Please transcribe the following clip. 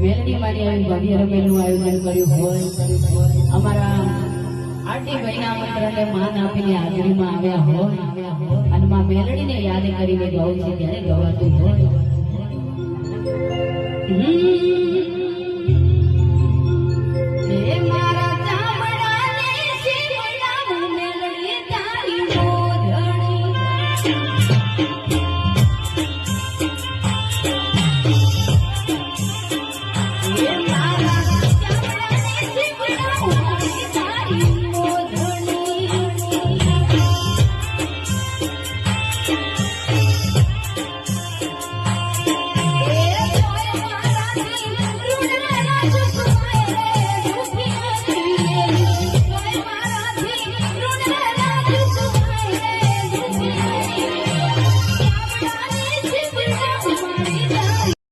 મેલડી મારી આવી ભવ્ય રમેલનું આયોજન કર્યું હોય અમારા આરતી ભાઈના આમંત્રણને માન આપીને હાજરીમાં આવ્યા હોય અને માં મેલડીને યાદ કરીને ગાવું છે ત્યારે ગવાતું હોય